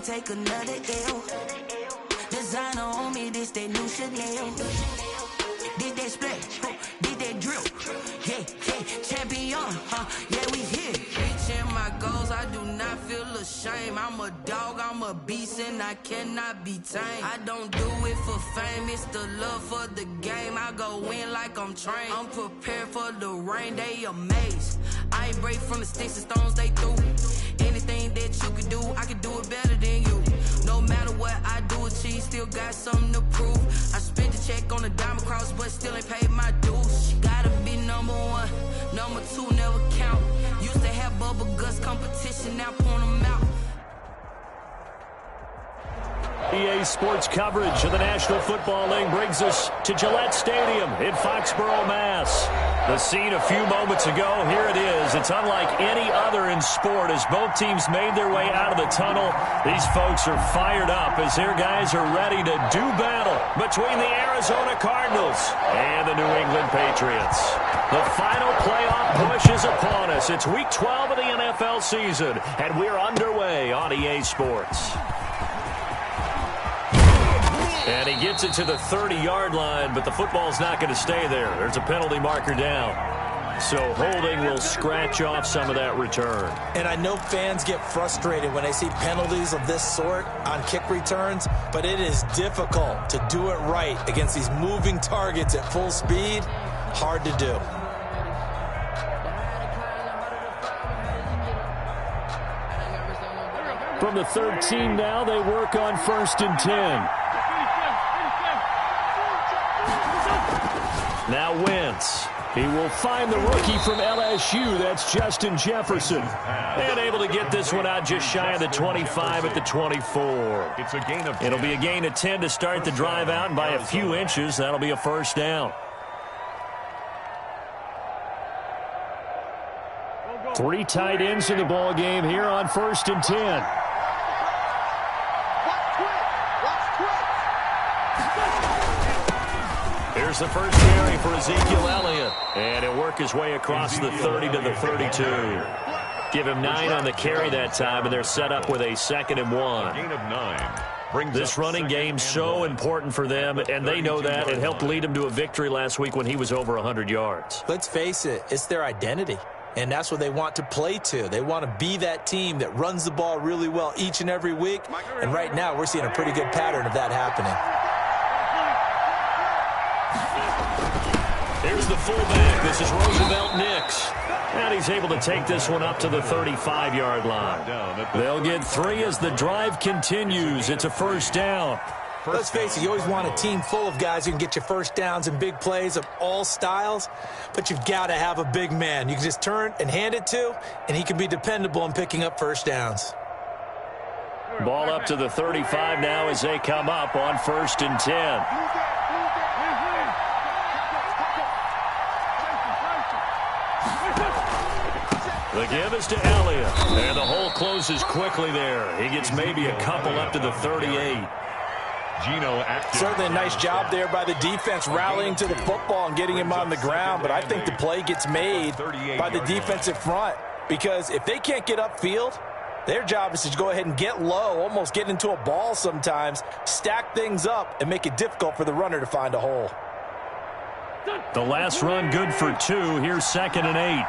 can't take another L. Designer on me, this that new Chanel. Did that splash, did that drip. Yeah, champion, yeah, we here. Reaching my goals, I do not feel ashamed. I'm a dog, I'm a beast, and I cannot be tamed. I don't do it for fame, it's the love for the game. I go in like I'm trained. I'm prepared for the rain, they amazed. I ain't break from the sticks and stones they threw. Anything that you can do, I can do it better than you. No matter what I do, achieve, still got something to prove. I spent the check on the diamond cross, but still ain't paid my dues. She gotta be number one, number two never count. Used to have bubble guts competition, now point them out. EA Sports coverage of the National Football League brings us to Gillette Stadium in Foxborough, Mass. The scene a few moments ago, here it is. It's unlike any other in sport as both teams made their way out of the tunnel. These folks are fired up as their guys are ready to do battle between the Arizona Cardinals and the New England Patriots. The final playoff push is upon us. It's Week 12 of the NFL season, and we're underway on EA Sports. And he gets it to the 30-yard line, but the football's not going to stay there. There's a penalty marker down. So holding will scratch off some of that return. And I know fans get frustrated when they see penalties of this sort on kick returns, but it is difficult to do it right against these moving targets at full speed. Hard to do. From the 13 now, they work on 1st and 10. Now Wentz. He will find the rookie from LSU. That's Justin Jefferson. And able to get this one out just shy of the 25 at the 24. It's a gain of 10. It'll be a gain of 10 to start the drive out, and by a few inches, that'll be a first down. 3 tight ends in the ball game here on 1st and 10. Here's the first carry for Ezekiel Elliott. And he'll work his way across the 30 to the 32. Give him 9 on the carry that time, and they're set up with a 2nd and 1. Gain of 9. This running game so important for them, and they know that. It helped lead them to a victory last week when he was over 100 yards. Let's face it, it's their identity. And that's what they want to play to. They want to be that team that runs the ball really well each and every week. And right now, we're seeing a pretty good pattern of that happening. Here's the fullback. This is Roosevelt Nix. And he's able to take this one up to the 35-yard line. They'll get 3 as the drive continues. It's a first down. Let's face it, you always want a team full of guys who can get you first downs and big plays of all styles, but you've got to have a big man you can just turn and hand it to, and he can be dependable in picking up first downs. Ball up to the 35 now as they come up on 1st and 10. The give is to Elliott, and the hole closes quickly there. He gets maybe a couple up to the 38. Certainly a nice job there by the defense rallying to the football and getting him on the ground, but I think the play gets made by the defensive front because if they can't get upfield, their job is to go ahead and get low, almost get into a ball sometimes, stack things up, and make it difficult for the runner to find a hole. The last run good for 2. Here's 2nd and 8.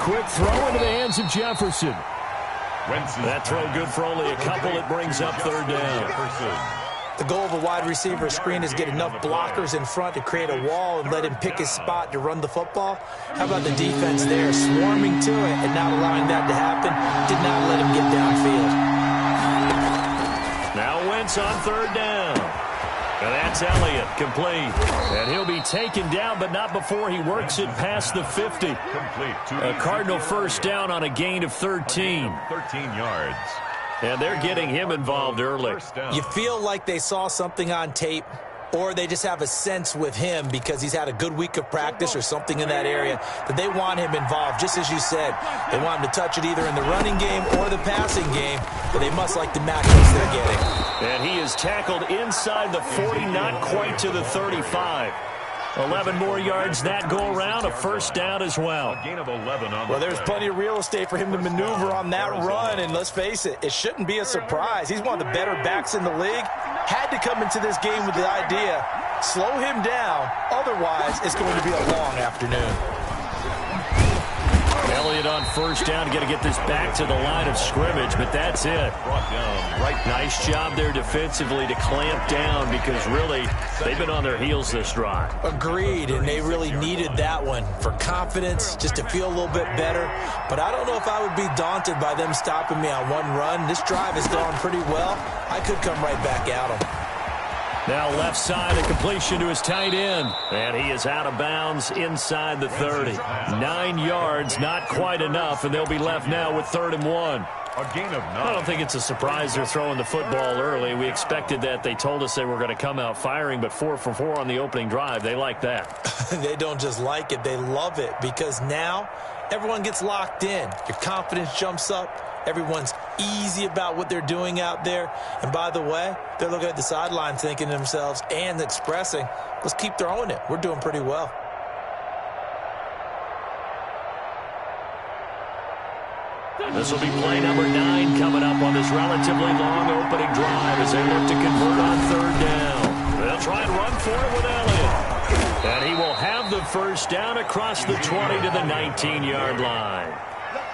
Quick throw into the hands of Jefferson. That throw good for only a couple. It brings up 3rd down. The goal of a wide receiver screen is get enough blockers in front to create a wall and let him pick his spot to run the football. How about the defense there, swarming to it and not allowing that to happen? Did not let him get downfield. Now Wentz on 3rd down. And that's Elliott, complete. And he'll be taken down, but not before he works it past the 50. A Cardinal first down on a gain of 13. 13 yards. And they're getting him involved early. You feel like they saw something on tape, or they just have a sense with him because he's had a good week of practice or something in that area that they want him involved. Just as you said, they want him to touch it either in the running game or the passing game, but they must like the matchups they're getting. And he is tackled inside the 40, not quite to the 35. 11 more yards that go around, a first down as well. A gain of 11 on the Well, there's plenty of real estate for him to maneuver on that run, and let's face it, it shouldn't be a surprise. He's one of the better backs in the league. Had to come into this game with the idea, slow him down, otherwise it's going to be a long afternoon. Elliott on first down, got to get this back to the line of scrimmage, but that's it. Brought down right. Nice job there defensively to clamp down because really they've been on their heels this drive. Agreed, and they really needed that one for confidence, just to feel a little bit better. But I don't know if I would be daunted by them stopping me on one run. This drive has gone pretty well. I could come right back at them. Now left side, a completion to his tight end. And he is out of bounds inside the 30. 9 yards, not quite enough, and they'll be left now with 3rd and 1. A gain of 9. I don't think it's a surprise they're throwing the football early. We expected that. They told us they were going to come out firing, but 4 for 4 on the opening drive. They like that. They don't just like it, they love it, because now everyone gets locked in. Your confidence jumps up. Everyone's easy about what they're doing out there. And by the way, they're looking at the sideline thinking to themselves and expressing, let's keep throwing it. We're doing pretty well. This will be play number 9 coming up on this relatively long opening drive as they look to convert on 3rd down. They'll try and run for it with Elliott. And he will have the first down across the 20 to the 19-yard line.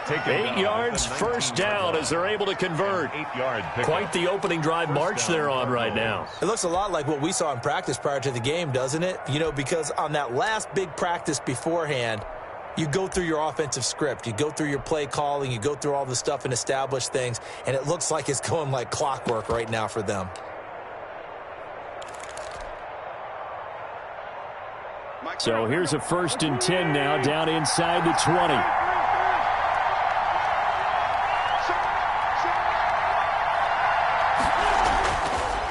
8 yards, first down as they're able to convert. 8-yard pickup. Quite the opening drive march they're on right now. It looks a lot like what we saw in practice prior to the game, doesn't it? You know, because on that last big practice beforehand, you go through your offensive script. You go through your play calling. You go through all the stuff and establish things. And it looks like it's going like clockwork right now for them. So here's a 1st and 10 now down inside the 20.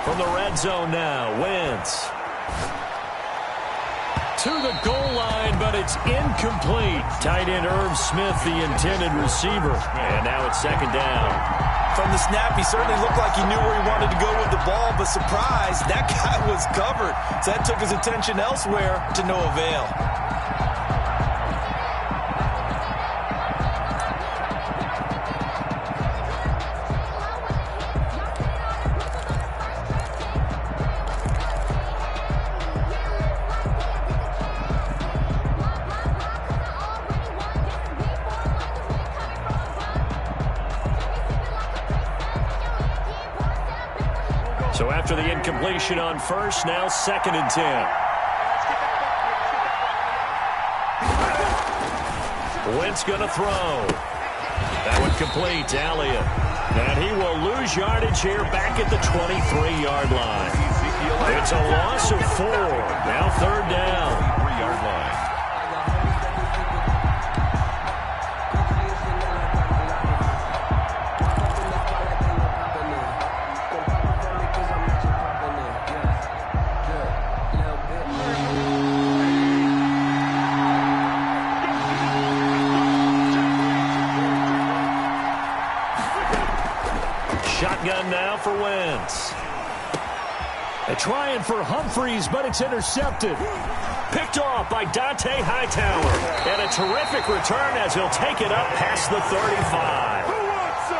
From the red zone now, Wentz. To the goal line, but it's incomplete. Tight end Irv Smith, the intended receiver. And now it's 2nd down. From the snap, he certainly looked like he knew where he wanted to go with the ball, but surprise, that guy was covered. So that took his attention elsewhere to no avail. So after the incompletion on first, now 2nd and 10. Wentz going to throw. That one complete to Elliott. And he will lose yardage here back at the 23-yard line. It's a loss of 4. Now 3rd down. 3-yard line. Shotgun now for Wentz. They're trying for Humphreys, but it's intercepted. Picked off by Dante Hightower. And a terrific return as he'll take it up past the 35.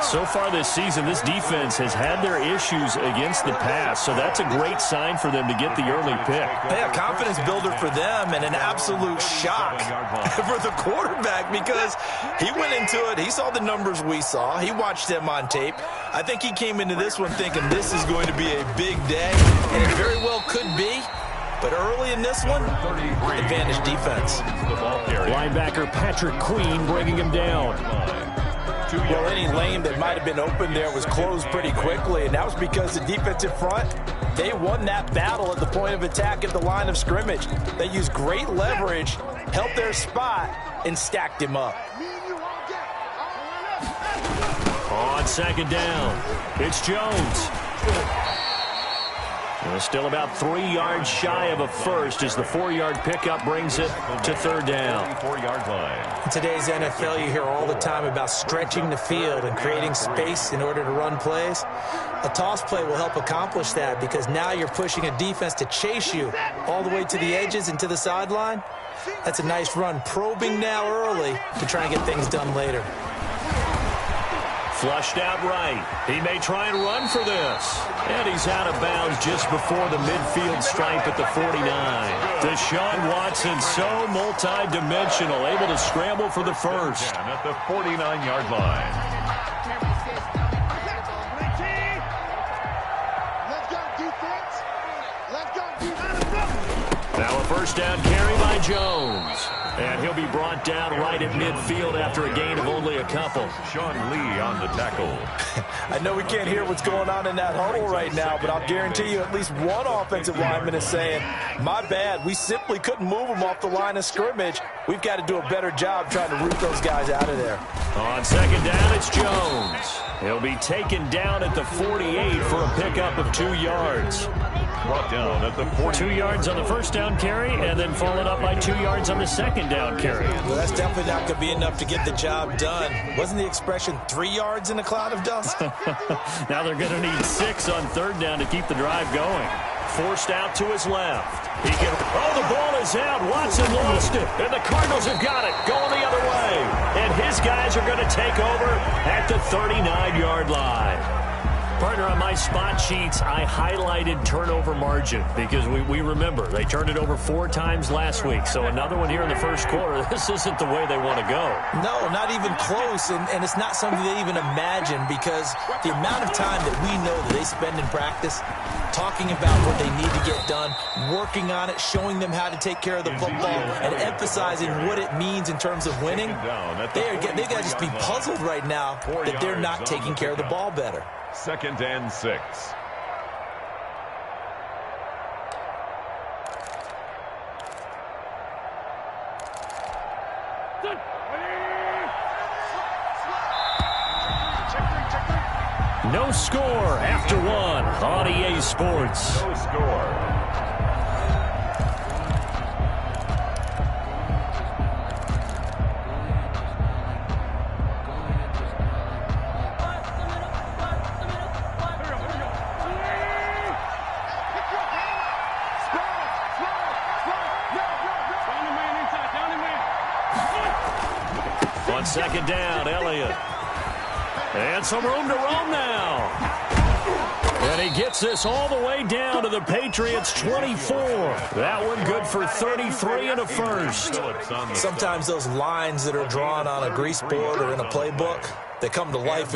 So far this season, this defense has had their issues against the pass, so that's a great sign for them to get the early pick. Yeah, confidence builder for them and an absolute shock for the quarterback because he went into it. He saw the numbers we saw. He watched them on tape. I think he came into this one thinking this is going to be a big day, and it very well could be. But early in this one, advantage defense. Linebacker Patrick Queen bringing him down. Well, any lane that might have been open there was closed pretty quickly, and that was because the defensive front, they won that battle at the point of attack at the line of scrimmage. They used great leverage, held their spot, and stacked him up. On 2nd down, it's Jones. Well, still about 3 yards shy of a first as the 4-yard pickup brings it to third down. 34-yard line. In today's NFL, you hear all the time about stretching the field and creating space in order to run plays. A toss play will help accomplish that because now you're pushing a defense to chase you all the way to the edges and to the sideline. That's a nice run, probing now early to try and get things done later. Flushed out right. He may try and run for this. And he's out of bounds just before the midfield stripe at the 49. Deshaun Watson, so multi-dimensional, able to scramble for the first. At the 49-yard line. Now a first down carry by Jones. And he'll be brought down right at midfield after a gain of only a couple. Sean Lee on the tackle. I know we can't hear what's going on in that huddle right now, but I'll guarantee you at least one offensive lineman is saying, my bad, we simply couldn't move them off the line of scrimmage. We've got to do a better job trying to root those guys out of there. On second down, it's Jones. He'll be taken down at the 48 for a pickup of 2 yards. Brought down at the 40. 2 yards on the first down carry, and then followed up by 2 yards on the second down carry. Well, that's definitely not going to be enough to get the job done. Wasn't the expression 3 yards in a cloud of dust? Now they're going to need 6 on third down to keep the drive going. Forced out to his left. He can. Oh, the ball is out. Watson lost it, and the Cardinals have got it, going the other way. And his guys are going to take over at the 39-yard line. Partner, on my spot sheets, I highlighted turnover margin because we remember they turned it over 4 times last week. So another one here in the first quarter. This isn't the way they want to go. No, not even close, and it's not something they even imagine because the amount of time that we know that they spend in practice talking about what they need to get done, working on it, showing them how to take care of the football, and emphasizing what it means in terms of winning. They got to just be puzzled right now that they're not taking care of the ball better. 2nd and 6. No score after 1 on EA Sports. No score. On second down, Elliott. And some room to roam now. And he gets this all the way down to the Patriots' 24. That one good for 33 and a first. Sometimes those lines that are drawn on a grease board or in a playbook, they come to life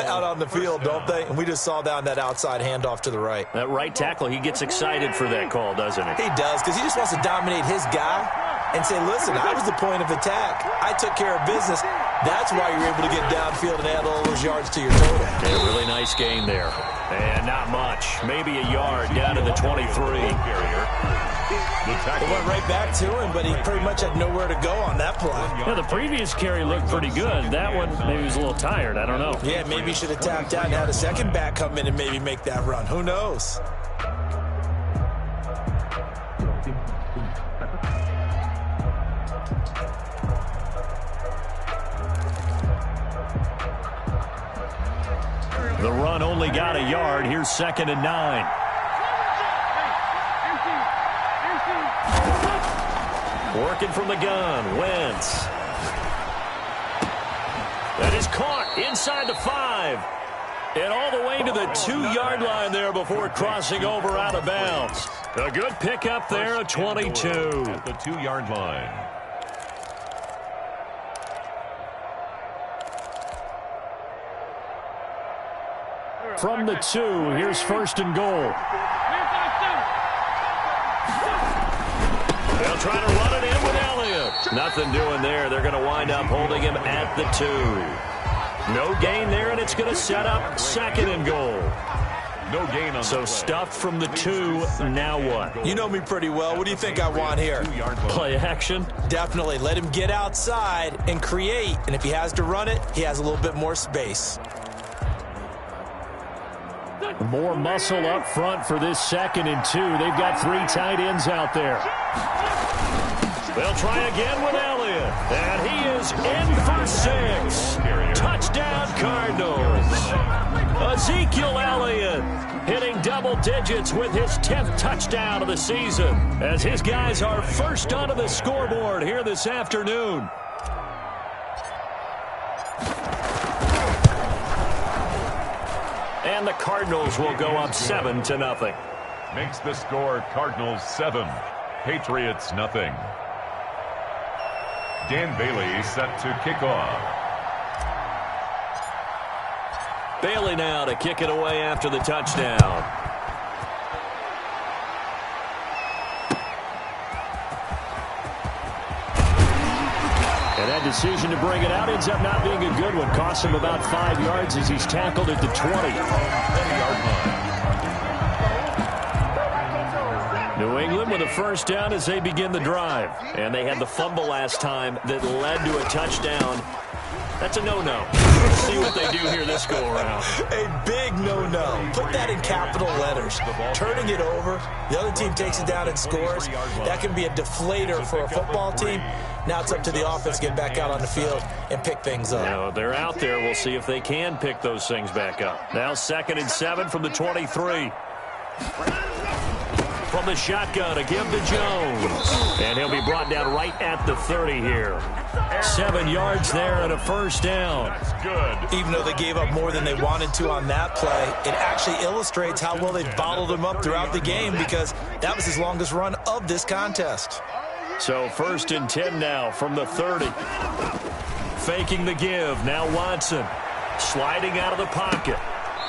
out on the field, don't they? And we just saw down that outside handoff to the right. That right tackle, he gets excited for that call, doesn't he? He does, because he just wants to dominate his guy and say, listen, I was the point of attack. I took care of business. That's why you're able to get downfield and add all those yards to your total. A really nice gain there. And not much. Maybe a yard down to the 23. It went right back to him, but he pretty much had nowhere to go on that play. Yeah, the previous carry looked pretty good. That one, maybe he was a little tired. I don't know. Yeah, maybe he should have tapped out and had a second back come in and maybe make that run. Who knows? The run only got a yard. Here's 2nd and 9. Working from the gun, Wentz. That is caught inside the 5. And all the way to the 2-yard line there before crossing over out of bounds. A good pickup there, a 22. At the 2-yard line. From the 2, here's 1st and goal. They'll try to run it in with Elliott. Nothing doing there. They're going to wind up holding him at the 2. No gain there, and it's going to set up 2nd and goal. No gain on so stuffed from the 2. Now what? You know me pretty well. What do you think I want here? Play action? Definitely. Let him get outside and create. And if he has to run it, he has a little bit more space. More muscle up front for this 2nd and 2. They've got 3 tight ends out there. They'll try again with Elliott. And he is in for 6. Touchdown, Cardinals. Ezekiel Elliott hitting double digits with his 10th touchdown of the season, as his guys are first onto the scoreboard here this afternoon. And the Cardinals will go up 7-0. Makes the score Cardinals 7, Patriots nothing. Dan Bailey set to kick off. Bailey now to kick it away after the touchdown. And that decision to bring it out ends up not being a good one. Costs him about 5 yards as he's tackled at the 20. New England with a first down as they begin the drive. And they had the fumble last time that led to a touchdown. That's a no-no. Let's see what they do here this go-around. A big no-no. Put that in capital letters. Turning it over, the other team takes it down and scores. That can be a deflator for a football team. Now it's up to the offense to get back out on the field and pick things up. Now, they're out there. We'll see if they can pick those things back up. Now 2nd and 7 from the 23. From the shotgun, a give to Jones. And he'll be brought down right at the 30 here. 7 yards there and a first down. That's good. Even though they gave up more than they wanted to on that play, it actually illustrates how well they've bottled him up throughout the game, because that was his longest run of this contest. So 1st and 10 now from the 30. Faking the give. Now Watson sliding out of the pocket.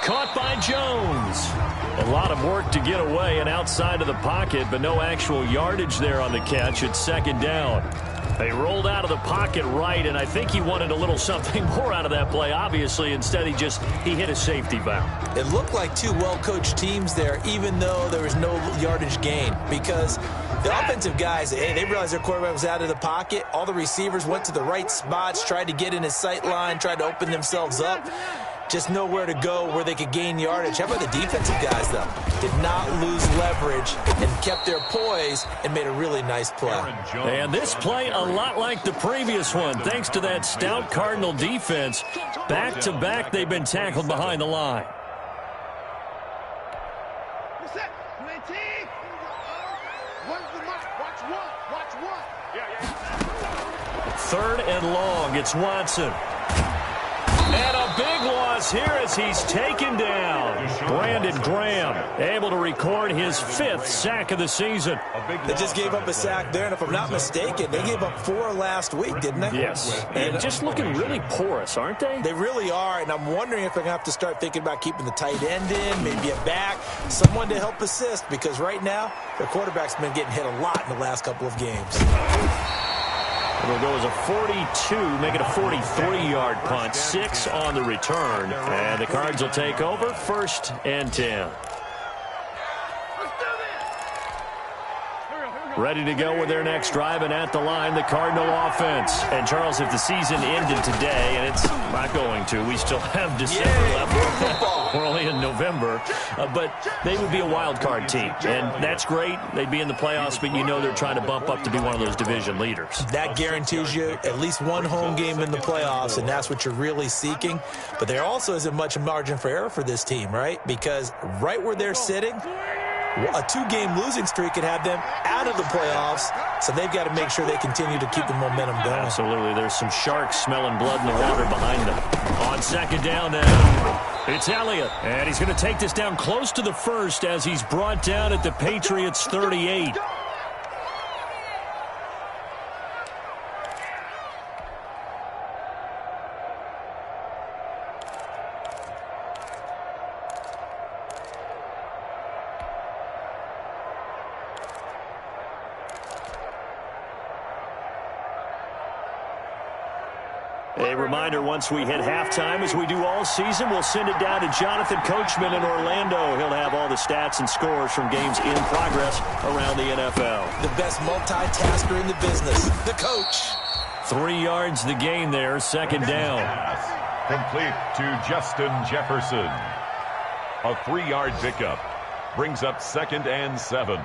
Caught by Jones. A lot of work to get away and outside of the pocket, but no actual yardage there on the catch. It's 2nd down. They rolled out of the pocket right, and I think he wanted a little something more out of that play, obviously. Instead, he hit a safety valve. It looked like 2 well-coached teams there, even though there was no yardage gain, because the offensive guys, hey, they realized their quarterback was out of the pocket. All the receivers went to the right spots, tried to get in his sight line, tried to open themselves up. Just nowhere to go where they could gain yardage. How about the defensive guys, though? Did not lose leverage and kept their poise and made a really nice play. And this play a lot like the previous one. Thanks to that stout Cardinal defense, back-to-back they've been tackled behind the line. Third and long. It's Watson. And a big loss here as he's taken down. Brandon Graham able to record his 5th sack of the season. They just gave up a sack there, and if I'm not mistaken, they gave up 4 last week, didn't they? Yes. And just looking really porous, aren't they? They really are, and I'm wondering if they're going to have to start thinking about keeping the tight end in, maybe a back, someone to help assist, because right now their quarterback's been getting hit a lot in the last couple of games. It'll go as a 42, make it a 43-yard punt, 6 on the return. And the Cards will take over, 1st and 10. Ready to go with their next drive, and at the line, the Cardinal offense. And, Charles, if the season ended today, and it's not going to, we still have December left. We're only in November. But they would be a wild card team, and that's great. They'd be in the playoffs, but you know they're trying to bump up to be one of those division leaders. That guarantees you at least one home game in the playoffs, and that's what you're really seeking. But there also isn't much margin for error for this team, right? Because right where they're sitting, a 2-game losing streak could have them out of the playoffs, so they've got to make sure they continue to keep the momentum going. Absolutely. There's some sharks smelling blood in the water behind them. On 2nd down now, it's Elliott, and he's going to take this down close to the 1st as he's brought down at the Patriots' 38. A reminder, once we hit halftime, as we do all season, we'll send it down to Jonathan Coachman in Orlando. He'll have all the stats and scores from games in progress around the NFL. The best multitasker in the business, the coach. 3 yards the gain there, 2nd down. Complete to Justin Jefferson. A 3-yard pickup brings up 2nd and 7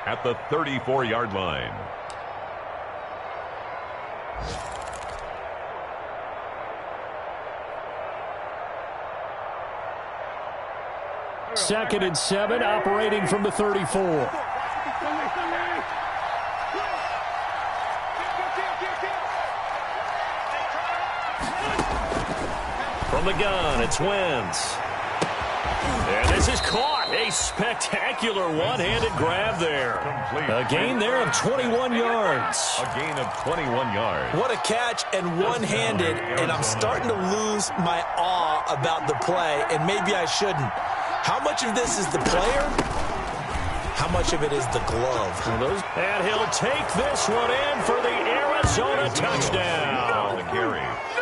at the 34-yard line. Second and 7, operating from the 34. From the gun, it's Wentz. And this is caught. A spectacular one-handed grab there. A gain there of 21 yards. A gain of 21 yards. What a catch, and one-handed, and I'm starting to lose my awe about the play, and maybe I shouldn't. How much of this is the player? How much of it is the glove? And he'll take this one in for the Arizona touchdown.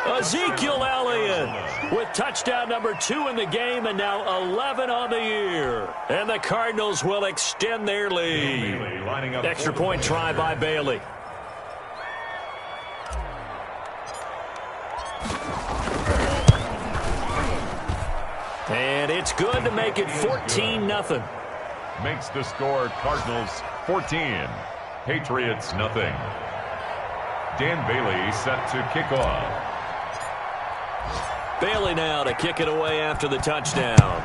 Ezekiel Elliott with touchdown number 2 in the game, and now 11 on the year. And the Cardinals will extend their lead. Extra point try by Bailey. And it's good to make it 14-0. Makes the score Cardinals 14, Patriots nothing. Dan Bailey set to kick off. Bailey now to kick it away after the touchdown.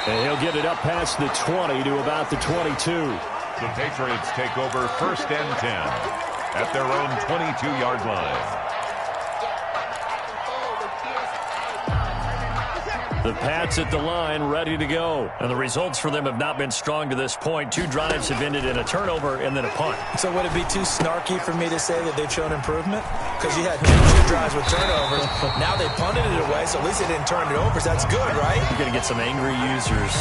And he'll get it up past the 20 to about the 22. The Patriots take over 1st and 10 at their own 22-yard line. The Pats at the line, ready to go. And the results for them have not been strong to this point. 2 drives have ended in a turnover and then a punt. So would it be too snarky for me to say that they've shown improvement? Because you had two drives with turnovers. Now they punted it away, so at least they didn't turn it over. So that's good, right? You're going to get some angry users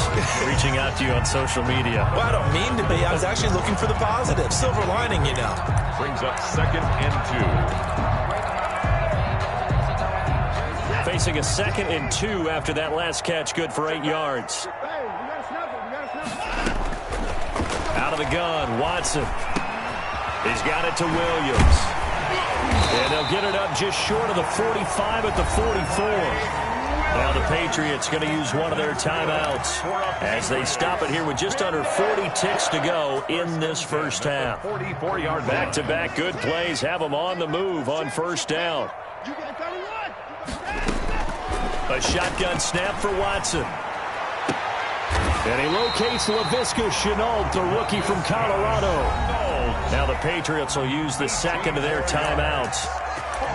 reaching out to you on social media. Well, I don't mean to be. I was actually looking for the positive. Silver lining, you know. Brings up 2nd and 2. Facing a 2nd and 2 after that last catch, good for 8 yards. Out of the gun, Watson. He's got it to Williams. And they'll get it up just short of the 45 at the 44. Now the Patriots going to use one of their timeouts as they stop it here with just under 40 ticks to go in this first half. 44-yard back-to-back good plays have them on the move on 1st down. A shotgun snap for Watson. And he locates Laviska Shenault, the rookie from Colorado. Now the Patriots will use the 2nd of their timeouts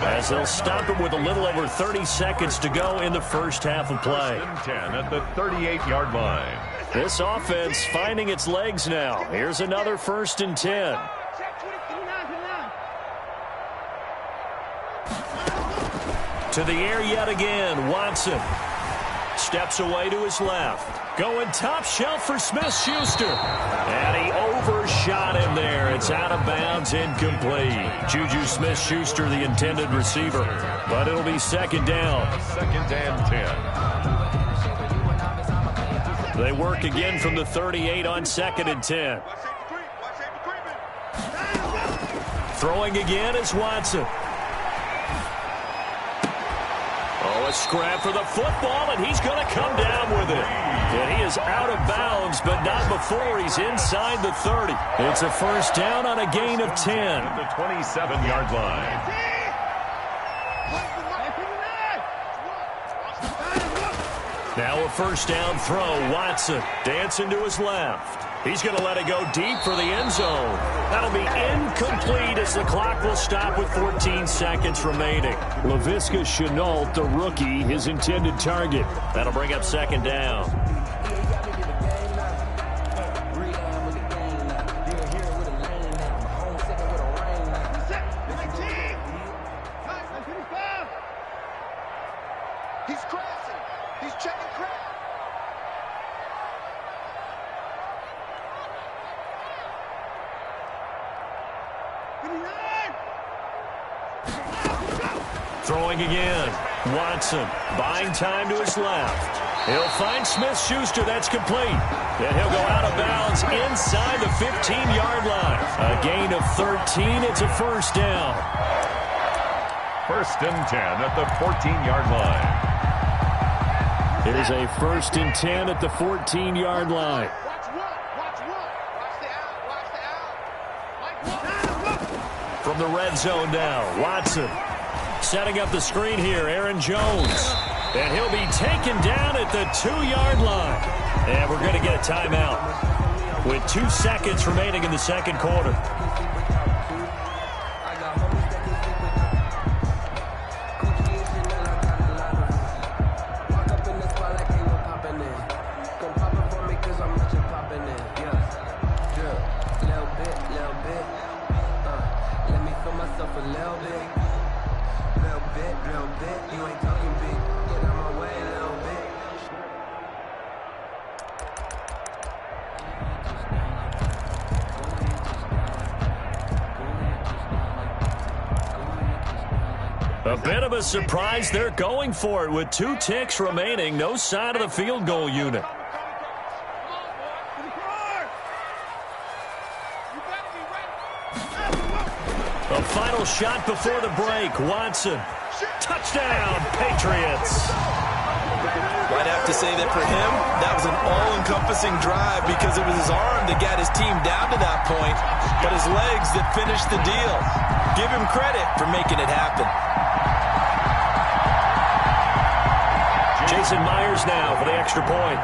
as they'll stop it with a little over 30 seconds to go in the first half of play. 10 at the 38-yard line. This offense finding its legs now. Here's another 1st and 10. To the air yet again, Watson steps away to his left. Going top shelf for Smith-Schuster. And he overshot him there. It's out of bounds, incomplete. Juju Smith-Schuster, the intended receiver. But it'll be 2nd down. 2nd and 10. They work again from the 38 on 2nd and 10. Throwing again is Watson. A scrap for the football, and he's going to come down with it. And he is out of bounds, but not before he's inside the 30. It's a 1st down on a gain of 10. At the 27-yard line. Now a 1st down throw. Watson dancing to his left. He's going to let it go deep for the end zone. That'll be incomplete as the clock will stop with 14 seconds remaining. Laviska Shenault, the rookie, his intended target. That'll bring up 2nd down. He's crossing. He's checking crap. Throwing again. Watson buying time to his left. He'll find Smith-Schuster. That's complete. And he'll go out of bounds is inside the 15-yard line. A gain of 13. It's a first down. First and 10 at the 14-yard line. Here's a first and 10 at the 14-yard line. From the red zone now, Watson setting up the screen here. Aaron Jones. And he'll be taken down at the 2-yard line. And we're going to get a timeout with 2 seconds remaining in the second quarter. A bit of a surprise. They're going for it with 2 ticks remaining. No sign of the field goal unit. A final shot before the break. Watson. Touchdown, Patriots. I'd have to say that for him, that was an all-encompassing drive because it was his arm that got his team down to that point, but his legs that finished the deal. Give him credit for making it happen. Jason Myers now for the extra point.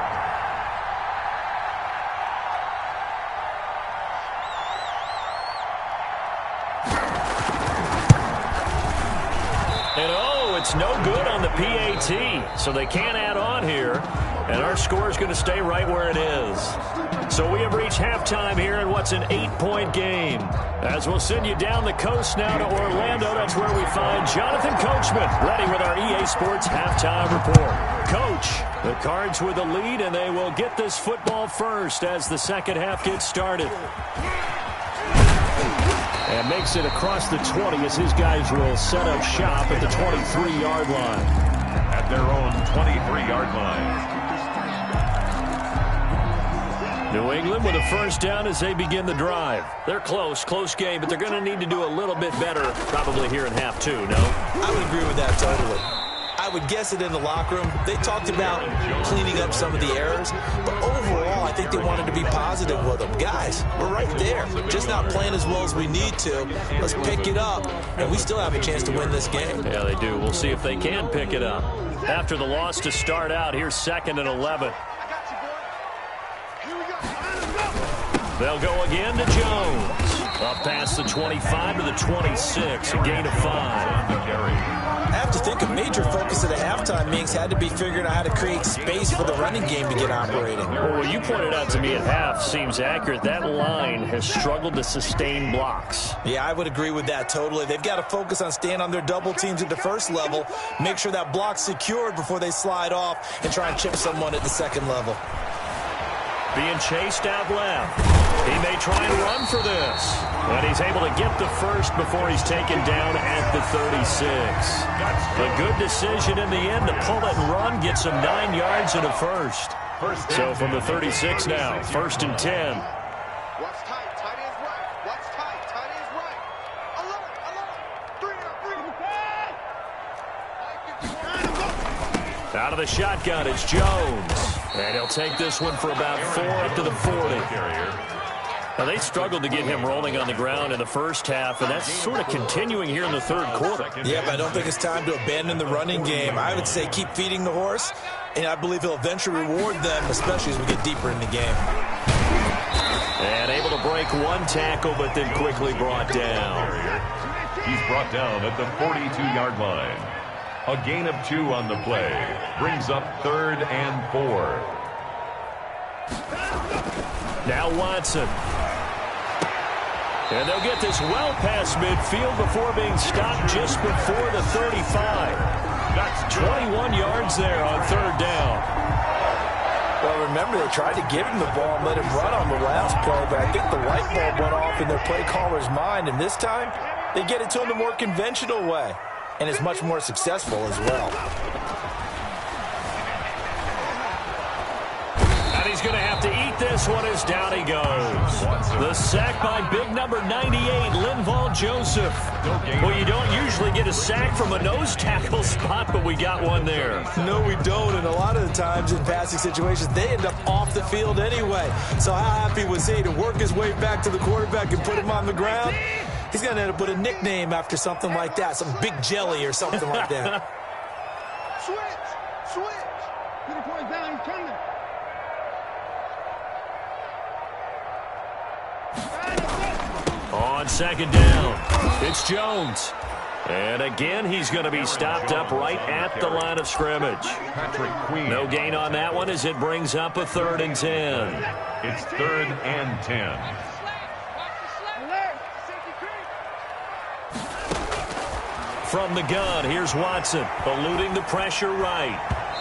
And oh, it's no good on the PAT, so they can't add on here. And our score is going to stay right where it is. So we have reached halftime here in what's an 8-point game. As we'll send you down the coast now to Orlando, that's where we find Jonathan Coachman, ready with our EA Sports halftime report. Coach, the Cards with the lead, and they will get this football first as the second half gets started. And makes it across the 20 as his guys will set up shop at the 23-yard line. At their own 23-yard line. New England with a first down as they begin the drive. They're close game, but they're going to need to do a little bit better probably here in half 2, no? I would agree with that totally. I would guess it in the locker room. They talked about cleaning up some of the errors, but overall, I think they wanted to be positive with them. Guys, we're right there. Just not playing as well as we need to. Let's pick it up, and we still have a chance to win this game. Yeah, they do. We'll see if they can pick it up. After the loss to start out, here's 2nd and 11. They'll go again to Jones. Up past the 25 to the 26, a gain of 5. I have to think a major focus of the halftime meetings had to be figuring out how to create space for the running game to get operating. Well, what you pointed out to me at half seems accurate. That line has struggled to sustain blocks. Yeah, I would agree with that totally. They've got to focus on staying on their double teams at the first level, make sure that block's secured before they slide off and try and chip someone at the second level. Being chased out left. He may try and run for this. But he's able to get the first before he's taken down at the 36. A good decision in the end to pull it and run, gets him 9 yards and a first. So from the 36 now, 1st and 10. Watch tight, tight is right. Watch tight, tight is right. Alert, Out of the shotgun, it's Jones. And he'll take this one for about 4 up to the 40. Now, they struggled to get him rolling on the ground in the first half, and that's sort of continuing here in the third quarter. Yeah, but I don't think it's time to abandon the running game. I would say keep feeding the horse, and I believe he'll eventually reward them, especially as we get deeper in the game. And able to break 1 tackle, but then quickly brought down. He's brought down at the 42-yard line. A gain of 2 on the play. Brings up 3rd and 4. Now Watson. And they'll get this well past midfield before being stopped just before the 35. That's 21 yards there on 3rd down. Well, remember, they tried to give him the ball and let him run on the last play, but I think the light bulb went off in their play caller's mind, and this time they get it to him the more conventional way. And is much more successful as well. And he's going to have to eat this one as down he goes. The sack by big number 98, Linval Joseph. Well, you don't usually get a sack from a nose tackle spot, but we got one there. No, we don't, and a lot of the times in passing situations, they end up off the field anyway. So how happy was he to work his way back to the quarterback and put him on the ground? He's going to end up with a nickname after something like that, some Big Jelly or something like that. Switch! 3 points down, he's coming. On second down, it's Jones. And again, he's going to be stopped up right at the line of scrimmage. No gain on that one as it brings up a 3rd and 10. It's 3rd and 10. From the gun, here's Watson, eluding the pressure right.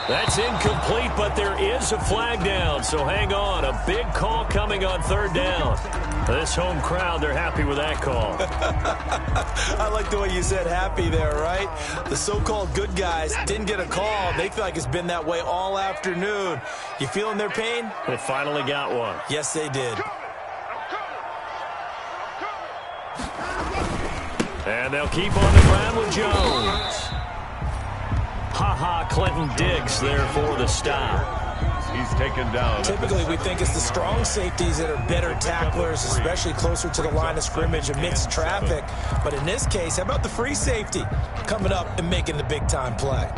That's incomplete, but there is a flag down, so hang on. A big call coming on 3rd down. This home crowd, they're happy with that call. I like the way you said happy there, right? The so-called good guys didn't get a call. They feel like it's been that way all afternoon. You feeling their pain? They finally got one. Yes, they did. And they'll keep on the ground with Jones. Clinton Diggs there for the stop. He's taken down. Typically, we think it's the strong safeties that are better tacklers, especially closer to the line of scrimmage amidst traffic. But in this case, how about the free safety coming up and making the big-time play?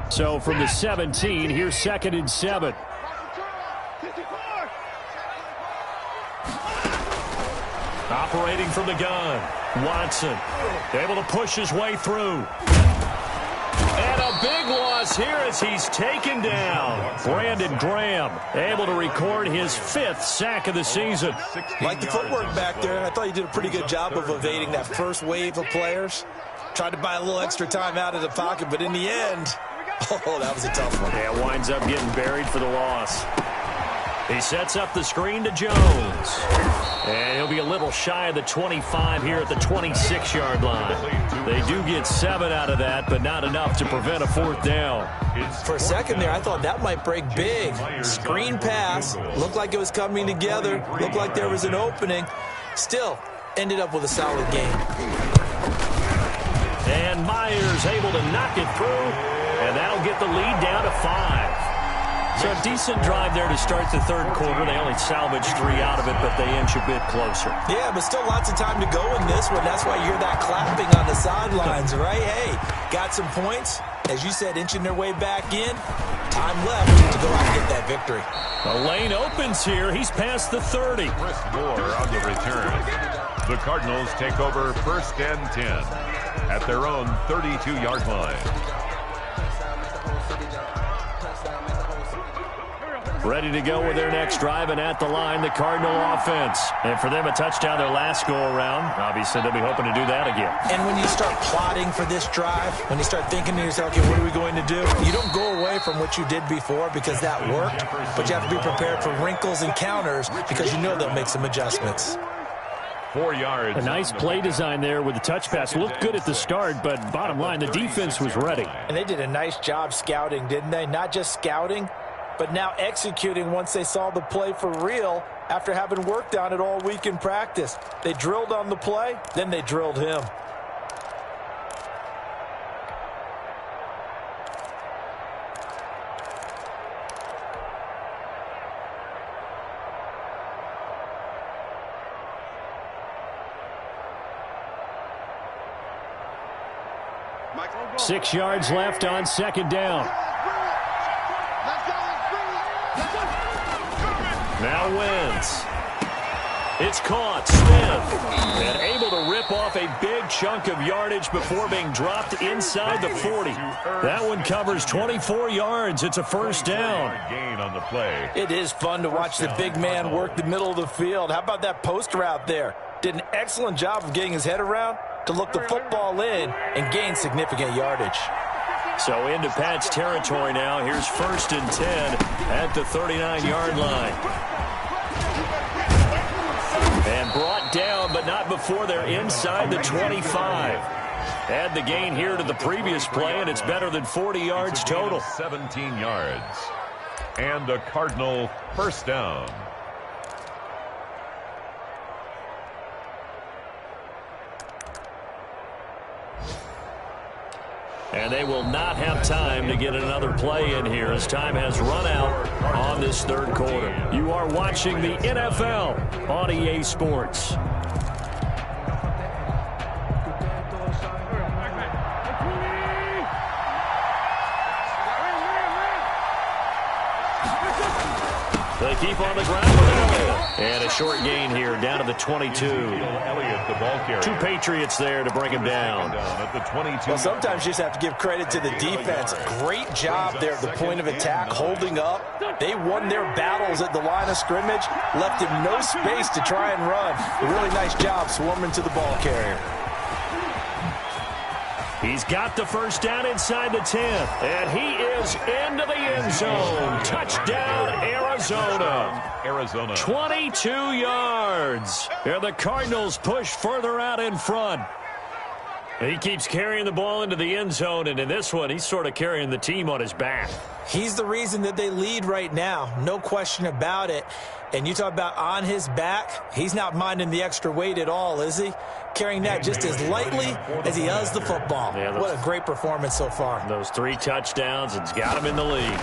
So from the 17, here's 2nd and 7. Operating from the gun, Watson able to push his way through. And a big loss here as he's taken down. Brandon Graham able to record his 5th sack of the season. Like the footwork back there, I thought he did a pretty good job of evading that first wave of players. Tried to buy a little extra time out of the pocket, but in the end, oh, that was a tough one. Yeah, winds up getting buried for the loss. He sets up the screen to Jones. And he'll be a little shy of the 25 here at the 26-yard line. They do get 7 out of that, but not enough to prevent a 4th down. For a second there, I thought that might break big. Screen pass. Looked like it was coming together. Looked like there was an opening. Still, ended up with a solid game. And Myers able to knock it through. And that'll get the lead down to 5. So a decent drive there to start the 3rd quarter. They only salvaged 3 out of it, but they inch a bit closer. Yeah, but still lots of time to go in this one. That's why you're that clapping on the sidelines, right? Hey, got some points. As you said, inching their way back in. Time left to go out and get that victory. The lane opens here. He's past the 30. Chris Moore on the return. The Cardinals take over 1st and 10 at their own 32-yard line. Ready to go with their next drive, and at the line, the Cardinal offense. And for them, a touchdown their last go-around. Obviously, they'll be hoping to do that again. And when you start plotting for this drive, when you start thinking to yourself, okay, what are we going to do? You don't go away from what you did before because that worked, but you have to be prepared for wrinkles and counters because you know they'll make some adjustments. 4 yards. A nice play design there with the touch pass. Looked good at the start, but bottom line, the defense was ready. And they did a nice job scouting, didn't they? Not just scouting, but now executing once they saw the play for real after having worked on it all week in practice. They drilled on the play, then they drilled him. Michael, 6 yards left on 2nd down. Now wins. It's caught. Smith. And able to rip off a big chunk of yardage before being dropped inside the 40. That one covers 24 yards. It's a 1st down. Gain on the play. It is fun to watch the big man work the middle of the field. How about that post route there? Did an excellent job of getting his head around to look the football in and gain significant yardage. So into Pat's territory now. Here's 1st and 10 at the 39-yard line. And brought down, but not before they're inside the 25. Add the gain here to the previous play, and it's better than 40 yards total. 17 yards. And a Cardinal first down. And they will not have time to get another play in here as time has run out on this third quarter. You are watching the NFL on EA Sports. They keep on the ground with Elliott. And a short gain here down to the 22. Elliott, the ball carrier. 2 Patriots there to bring him down. At the 22. Well, sometimes you just have to give credit to the defense. Great job there at the point of attack, holding up. They won their battles at the line of scrimmage, left him no space to try and run. A really nice job swarming to the ball carrier. He's got the first down inside the 10, and he is into the end zone. Touchdown, Arizona. 22 yards. And the Cardinals push further out in front. He keeps carrying the ball into the end zone, and in this one, he's sort of carrying the team on his back. He's the reason that they lead right now, no question about it. And you talk about on his back, he's not minding the extra weight at all, is he? Carrying that just as lightly as he does the football. Yeah, what a great performance so far. Those 3 touchdowns, it's got him in the lead.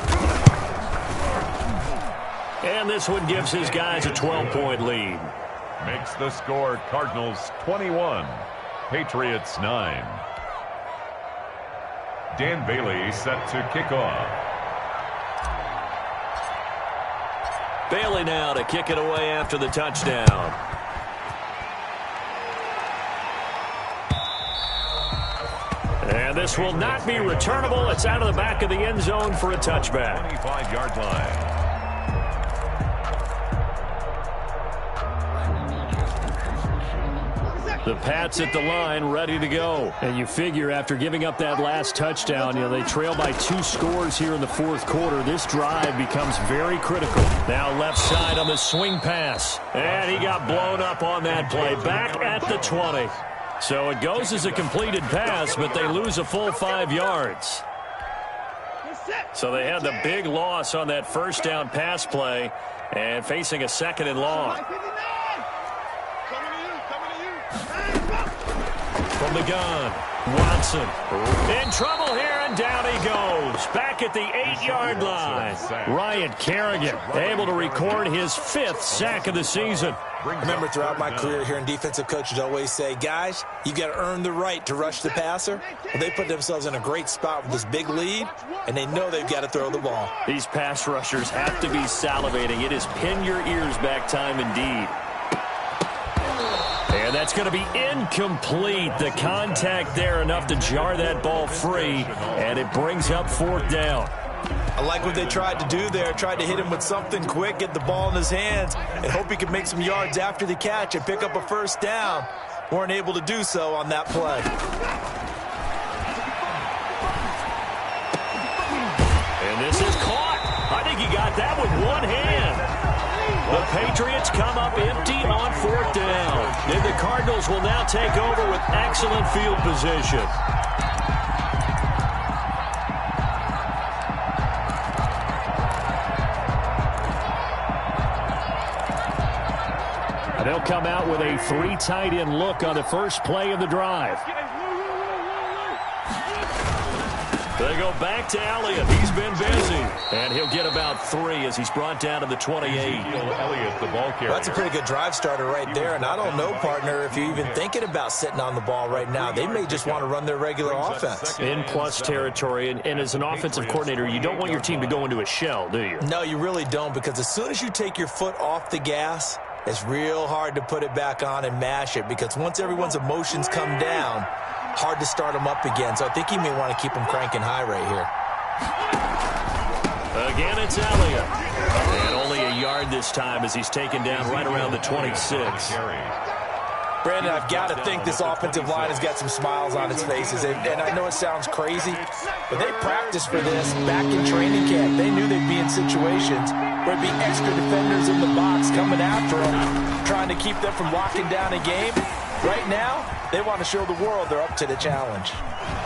And this one gives his guys a 12-point lead. Makes the score Cardinals 21, Patriots 9. Dan Bailey set to kick off. Bailey now to kick it away after the touchdown. And this will not be returnable. It's out of the back of the end zone for a touchback. 25-yard line. The Pats at the line, ready to go. And you figure after giving up that last touchdown, they trail by 2 scores here in the fourth quarter. This drive becomes very critical. Now left side on the swing pass. And he got blown up on that play. Back at the 20. So it goes as a completed pass, but they lose a full 5 yards. So they had the big loss on that first down pass play and facing a 2nd and long. From the gun, Watson in trouble here, and down he goes. Back at the 8-yard line. Ryan Kerrigan able to record his 5th sack of the season. I remember throughout my career hearing defensive coaches always say, guys, you got to earn the right to rush the passer. Well, they put themselves in a great spot with this big lead, and they know they've got to throw the ball. These pass rushers have to be salivating. It is pin your ears back time indeed. And that's going to be incomplete. The contact there enough to jar that ball free, and it brings up 4th down. I like what they tried to do there. Tried to hit him with something quick, get the ball in his hands, and hope he could make some yards after the catch and pick up a first down. Weren't able to do so on that play. And this is caught. I think he got that with one hand. The Patriots come up empty on 4th down. And the Cardinals will now take over with excellent field position. They'll come out with a 3 tight end look on the first play of the drive. They go back to Elliott. He's been busy. And he'll get about 3 as he's brought down to the 28. Elliott, the ball carrier. Well, that's a pretty good drive starter right there. And I don't know, partner, if you're even thinking about sitting on the ball right now. They may just want to run their regular offense. In plus territory. And as an offensive coordinator, you don't want your team to go into a shell, do you? No, you really don't, because as soon as you take your foot off the gas, it's real hard to put it back on and mash it, because once everyone's emotions come down, hard to start them up again. So I think he may want to keep them cranking high right here. Again, it's Elliott. And only a yard this time as he's taken down right around the 26. Brandon, I've got to think this offensive line has got some smiles on its faces. And I know it sounds crazy, but they practiced for this back in training camp. They knew they'd be in situations where there'd be extra defenders in the box coming after them, trying to keep them from locking down a game. Right now, they want to show the world they're up to the challenge.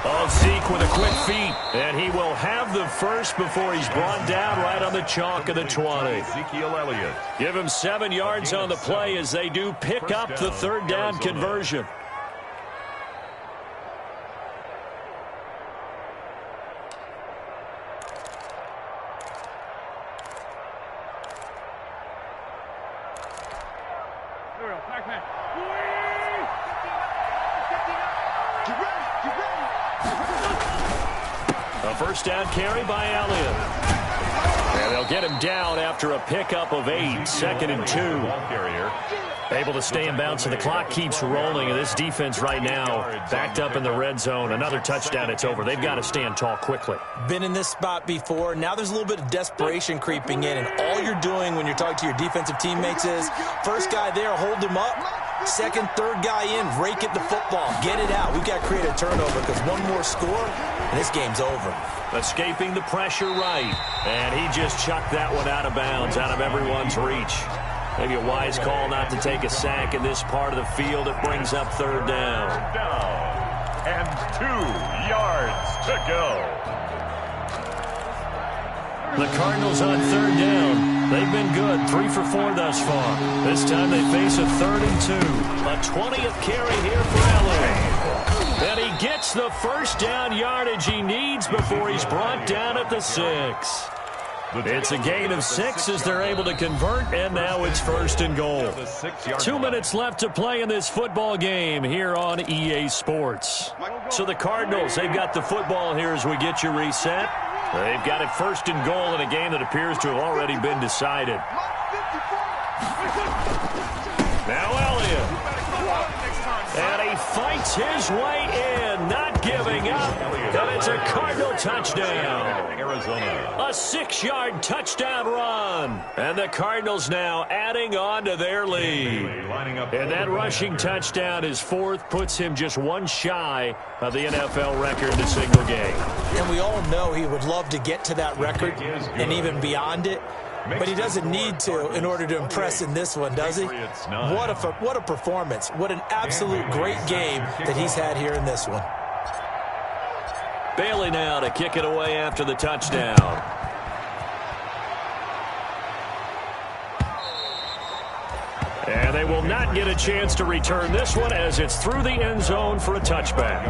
Oh, Zeke with a quick feet, and he will have the first before he's brought down right on the chalk of the 20. Ezekiel Elliott. Give him 7 yards on the play as they do pick up the third down conversion. A first down carry by Elliott. And they'll get him down after a pickup of 8, 2nd and 2. Able to stay in bounds, so the clock keeps rolling. And this defense right now backed up in the red zone. Another touchdown, it's over. They've got to stand tall quickly. Been in this spot before. Now there's a little bit of desperation creeping in. And all you're doing when you're talking to your defensive teammates is, first guy there, hold him up. Second, third guy in, rake at the football. Get it out. We've got to create a turnover because one more score, and this game's over. Escaping the pressure right. And he just chucked that one out of bounds, out of everyone's reach. Maybe a wise call not to take a sack in this part of the field. It brings up third down. And 2 yards to go. The Cardinals on third down. They've been good, 3 for 4 thus far. This time they face a 3rd and 2. A 20th carry here for Elliott. And he gets the first down yardage he needs before he's brought down at the 6. It's a gain of 6 as they're able to convert, and now it's 1st and goal. 2 minutes left to play in this football game here on EA Sports. So the Cardinals, they've got the football here as we get you reset. They've got it 1st and goal in a game that appears to have already been decided. Now Elliott. And he fights his way in, not giving up. And it's a Cardinal touchdown. Arizona. A 6-yard touchdown run. And the Cardinals now adding on to their lead. And that rushing touchdown, his 4th, puts him just 1 shy of the NFL record in a single game. And we all know he would love to get to that record and even beyond it. But he doesn't need to in order to impress in this one, does he? What a performance. What an absolute great game that he's had here in this one. Bailey now to kick it away after the touchdown. And they will not get a chance to return this one as it's through the end zone for a touchback.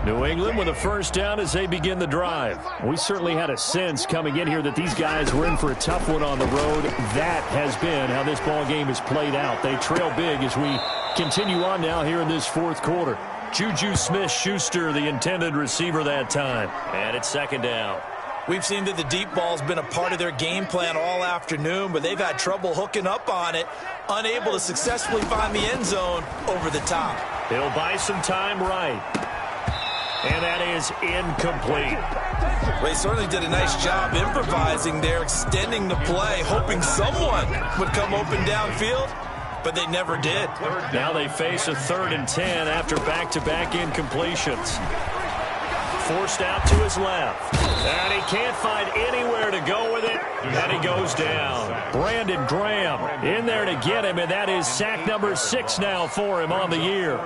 New England with a first down as they begin the drive. We certainly had a sense coming in here that these guys were in for a tough one on the road. That has been how this ball game has played out. They trail big as we continue on now here in this 4th quarter. Juju Smith-Schuster, the intended receiver that time. And it's 2nd down. We've seen that the deep ball's been a part of their game plan all afternoon, but they've had trouble hooking up on it, unable to successfully find the end zone over the top. He'll buy some time right. And that is incomplete. Well, he certainly did a nice job improvising there, extending the play, hoping someone would come open downfield, but they never did. Now they face a 3rd and 10 after back-to-back incompletions. Forced out to his left. And he can't find anywhere to go with it. And he goes down. Brandon Graham in there to get him, and that is sack number 6 now for him on the year.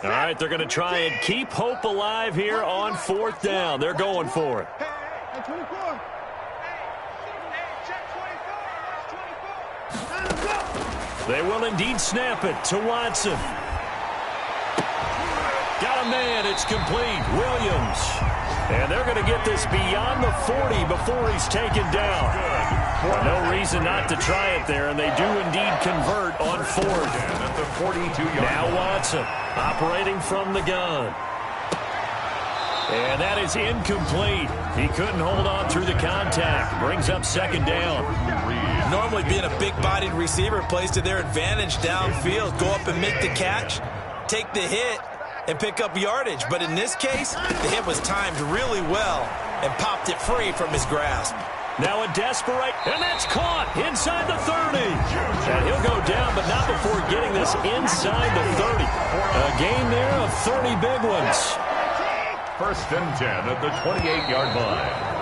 All right, they're going to try and keep hope alive here on 4th down. They're going for it. They will indeed snap it to Watson. Got a man. It's complete. Williams. And they're going to get this beyond the 40 before he's taken down. No reason not to try it there, and they do indeed convert on 4th. At the 42-yard Now Watson operating from the gun. And that is incomplete. He couldn't hold on through the contact. Brings up 2nd down. Normally being a big-bodied receiver plays to their advantage downfield. Go up and make the catch, take the hit, and pick up yardage. But in this case, the hit was timed really well and popped it free from his grasp. Now a desperate, and that's caught inside the 30. And he'll go down, but not before getting this inside the 30. A gain there of 30 big ones. 1st and 10 at the 28-yard line.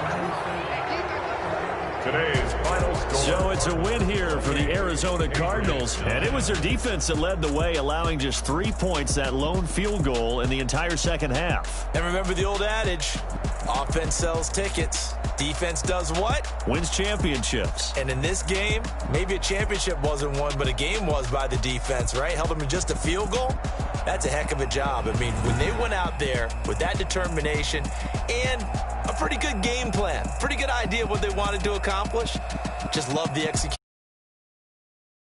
Today's final score. So it's a win here for the Arizona Cardinals. And it was their defense that led the way, allowing just 3 points, that lone field goal in the entire second half. And remember the old adage, offense sells tickets. Defense does what? Wins championships. And in this game, maybe a championship wasn't won, but a game was by the defense, right? Held them to just a field goal. That's a heck of a job. I mean, when they went out there with that determination and a pretty good game plan, pretty good idea of what they wanted to accomplish, just love the execution.